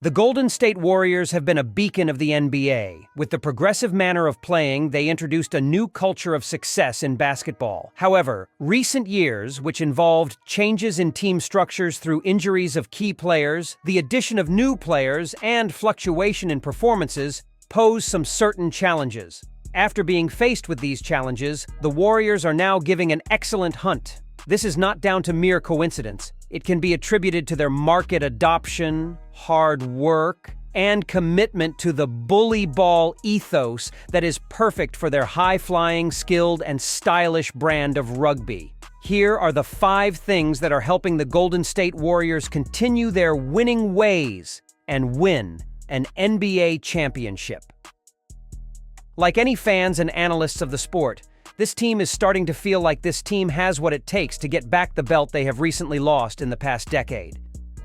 The Golden State Warriors have been a beacon of the NBA. With the progressive manner of playing, they introduced a new culture of success in basketball. However, recent years, which involved changes in team structures through injuries of key players, the addition of new players, and fluctuation in performances, pose some certain challenges. After being faced with these challenges, the Warriors are now giving an excellent hunt. This is not down to mere coincidence. It can be attributed to their market adoption, hard work, and commitment to the bully ball ethos that is perfect for their high-flying, skilled, and stylish brand of rugby. Here are the 5 things that are helping the Golden State Warriors continue their winning ways and win an NBA championship. Like any fans and analysts of the sport, this team is starting to feel like this team has what it takes to get back the belt they have recently lost in the past decade.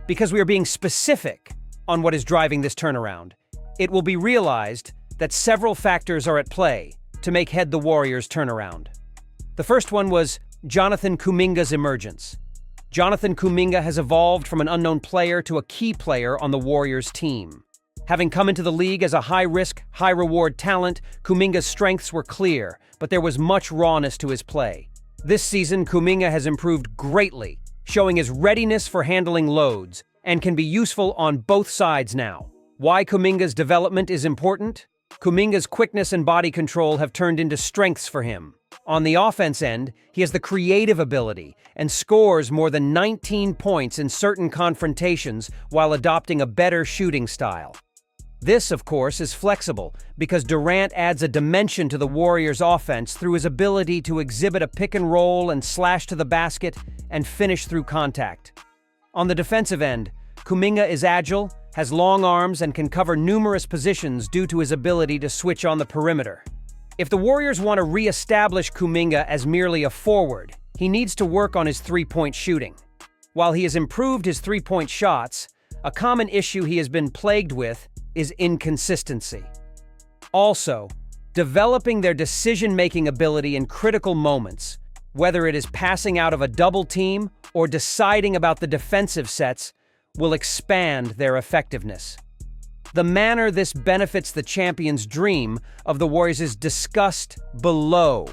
Because we are being specific on what is driving this turnaround, it will be realized that several factors are at play to make head the Warriors' turnaround. The first one was Jonathan Kuminga's emergence. Jonathan Kuminga has evolved from an unknown player to a key player on the Warriors' team. Having come into the league as a high-risk, high-reward talent, Kuminga's strengths were clear, but there was much rawness to his play. This season, Kuminga has improved greatly, showing his readiness for handling loads, and can be useful on both sides now. Why Kuminga's development is important? Kuminga's quickness and body control have turned into strengths for him. On the offense end, he has the creative ability and scores more than 19 points in certain confrontations while adopting a better shooting style. This, of course, is flexible because Durant adds a dimension to the Warriors' offense through his ability to exhibit a pick and roll and slash to the basket and finish through contact. On the defensive end, Kuminga is agile, has long arms, and can cover numerous positions due to his ability to switch on the perimeter. If the Warriors want to re-establish Kuminga as merely a forward, he needs to work on his three-point shooting. While he has improved his three-point shots, a common issue he has been plagued with is inconsistency. Also, developing their decision-making ability in critical moments, whether it is passing out of a double team or deciding about the defensive sets, will expand their effectiveness. The manner this benefits the champion's dream of the Warriors is discussed below.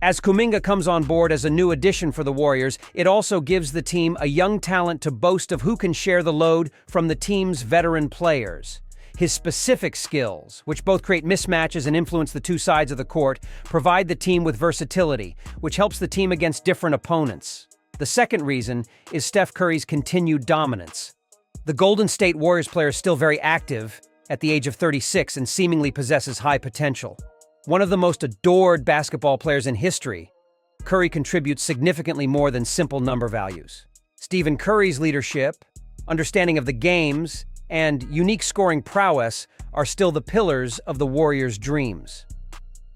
As Kuminga comes on board as a new addition for the Warriors, it also gives the team a young talent to boast of who can share the load from the team's veteran players. His specific skills, which both create mismatches and influence the two sides of the court, provide the team with versatility, which helps the team against different opponents. The second reason is Steph Curry's continued dominance. The Golden State Warriors player is still very active at the age of 36 and seemingly possesses high potential. One of the most adored basketball players in history, Curry contributes significantly more than simple number values. Stephen Curry's leadership, understanding of the games, and unique scoring prowess are still the pillars of the Warriors' dreams.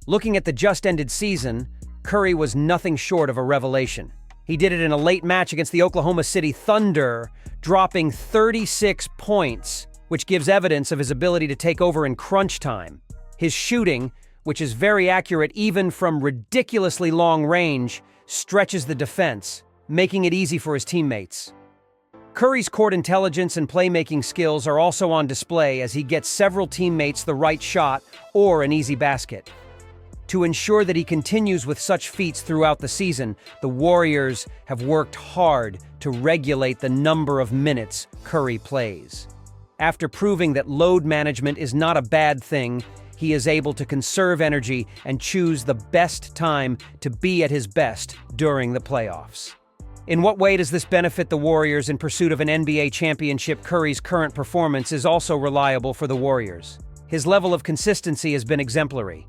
Looking at the just-ended season, Curry was nothing short of a revelation. He did it in a late match against the Oklahoma City Thunder, dropping 36 points, which gives evidence of his ability to take over in crunch time. His shooting, which is very accurate even from ridiculously long range, stretches the defense, making it easy for his teammates. Curry's court intelligence and playmaking skills are also on display as he gets several teammates the right shot or an easy basket. To ensure that he continues with such feats throughout the season, the Warriors have worked hard to regulate the number of minutes Curry plays. After proving that load management is not a bad thing, he is able to conserve energy and choose the best time to be at his best during the playoffs. In what way does this benefit the Warriors in pursuit of an NBA championship? Curry's current performance is also reliable for the Warriors. His level of consistency has been exemplary.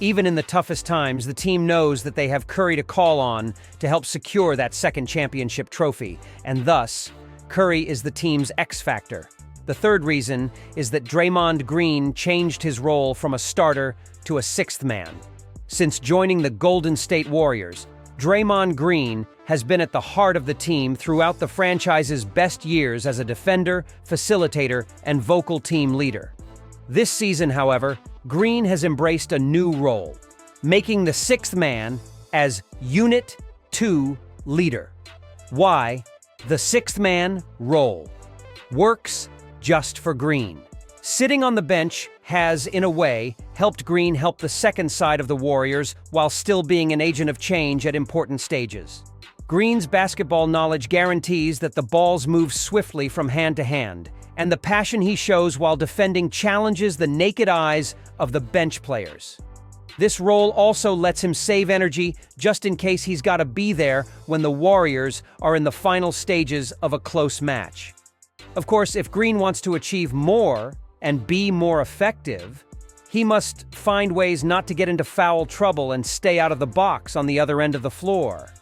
Even in the toughest times, the team knows that they have Curry to call on to help secure that second championship trophy, and thus, Curry is the team's X factor. The third reason is that Draymond Green changed his role from a starter to a sixth man. Since joining the Golden State Warriors, Draymond Green has been at the heart of the team throughout the franchise's best years as a defender, facilitator, and vocal team leader. This season, however, Green has embraced a new role, making the sixth man as Unit 2 leader. Why? The sixth man role works just for Green. Sitting on the bench has, in a way, helped Green help the second side of the Warriors while still being an agent of change at important stages. Green's basketball knowledge guarantees that the balls move swiftly from hand to hand, and the passion he shows while defending challenges the naked eyes of the bench players. This role also lets him save energy just in case he's got to be there when the Warriors are in the final stages of a close match. Of course, if Green wants to achieve more and be more effective, he must find ways not to get into foul trouble and stay out of the box on the other end of the floor.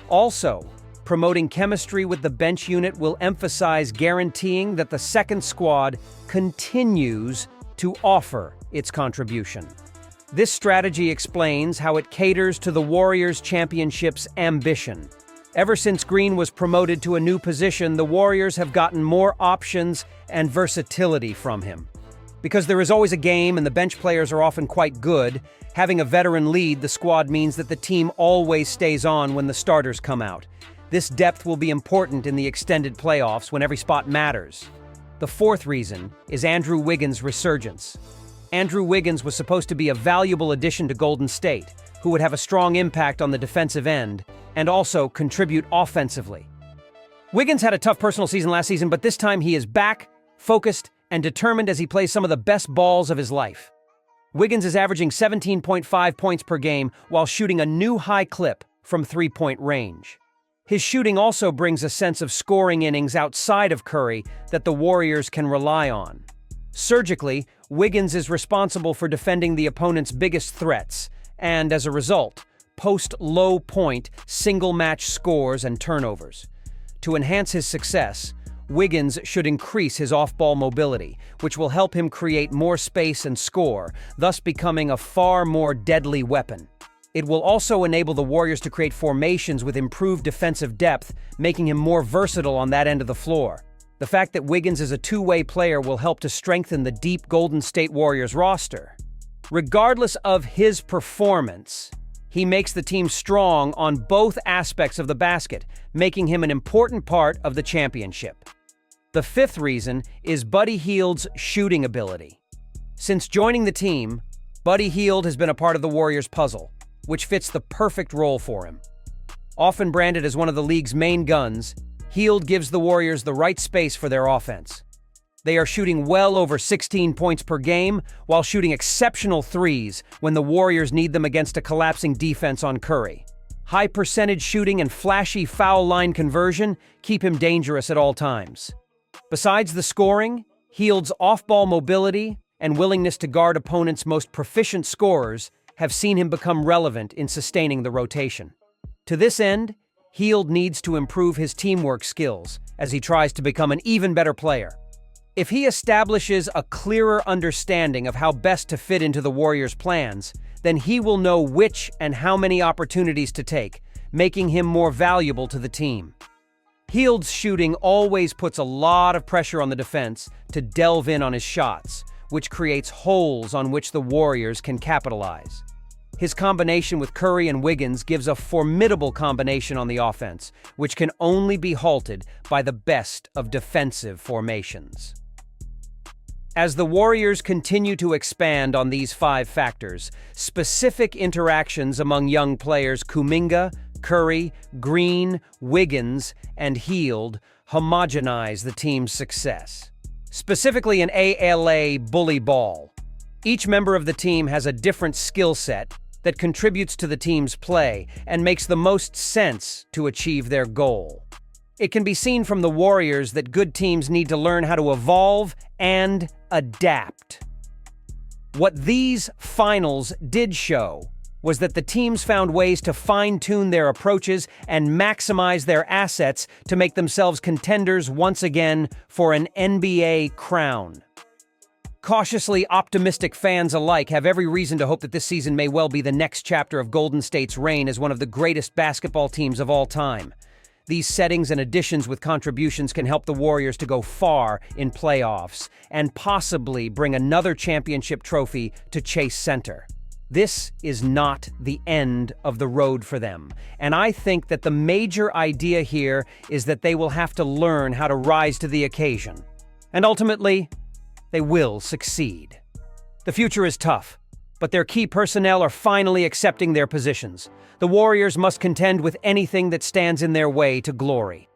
Also, promoting chemistry with the bench unit will emphasize guaranteeing that the second squad continues to offer its contribution. This strategy explains how it caters to the Warriors' championship's ambition. Ever since Green was promoted to a new position, the Warriors have gotten more options and versatility from him. Because there is always a game and the bench players are often quite good, having a veteran lead the squad means that the team always stays on when the starters come out. This depth will be important in the extended playoffs when every spot matters. The fourth reason is Andrew Wiggins' resurgence. Andrew Wiggins was supposed to be a valuable addition to Golden State, who would have a strong impact on the defensive end and also contribute offensively. Wiggins had a tough personal season last season, but this time he is back, focused, and determined as he plays some of the best balls of his life. Wiggins is averaging 17.5 points per game while shooting a new high clip from three-point range. His shooting also brings a sense of scoring innings outside of Curry that the Warriors can rely on. Surgically, Wiggins is responsible for defending the opponent's biggest threats, and as a result, post low-point, single-match scores and turnovers. To enhance his success, Wiggins should increase his off-ball mobility, which will help him create more space and score, thus becoming a far more deadly weapon. It will also enable the Warriors to create formations with improved defensive depth, making him more versatile on that end of the floor. The fact that Wiggins is a two-way player will help to strengthen the deep Golden State Warriors roster. Regardless of his performance, he makes the team strong on both aspects of the basket, making him an important part of the championship. The fifth reason is Buddy Hield's shooting ability. Since joining the team, Buddy Hield has been a part of the Warriors' puzzle, which fits the perfect role for him. Often branded as one of the league's main guns, Hield gives the Warriors the right space for their offense. They are shooting well over 16 points per game while shooting exceptional threes when the Warriors need them against a collapsing defense on Curry. High percentage shooting and flashy foul line conversion keep him dangerous at all times. Besides the scoring, Hield's off-ball mobility and willingness to guard opponents' most proficient scorers have seen him become relevant in sustaining the rotation. To this end, Hield needs to improve his teamwork skills as he tries to become an even better player. If he establishes a clearer understanding of how best to fit into the Warriors' plans, then he will know which and how many opportunities to take, making him more valuable to the team. Hield's shooting always puts a lot of pressure on the defense to delve in on his shots, which creates holes on which the Warriors can capitalize. His combination with Curry and Wiggins gives a formidable combination on the offense, which can only be halted by the best of defensive formations. As the Warriors continue to expand on these five factors, specific interactions among young players Kuminga, Curry, Green, Wiggins, and Hield homogenize the team's success. Specifically in ALA bullyball, each member of the team has a different skill set that contributes to the team's play and makes the most sense to achieve their goal. It can be seen from the Warriors that good teams need to learn how to evolve and adapt. What these finals did show was that the teams found ways to fine-tune their approaches and maximize their assets to make themselves contenders once again for an NBA crown. Cautiously optimistic fans alike have every reason to hope that this season may well be the next chapter of Golden State's reign as one of the greatest basketball teams of all time. These settings and additions with contributions can help the Warriors to go far in playoffs and possibly bring another championship trophy to Chase Center. This is not the end of the road for them, and I think that the major idea here is that they will have to learn how to rise to the occasion. And ultimately, they will succeed. The future is tough, but their key personnel are finally accepting their positions. The Warriors must contend with anything that stands in their way to glory.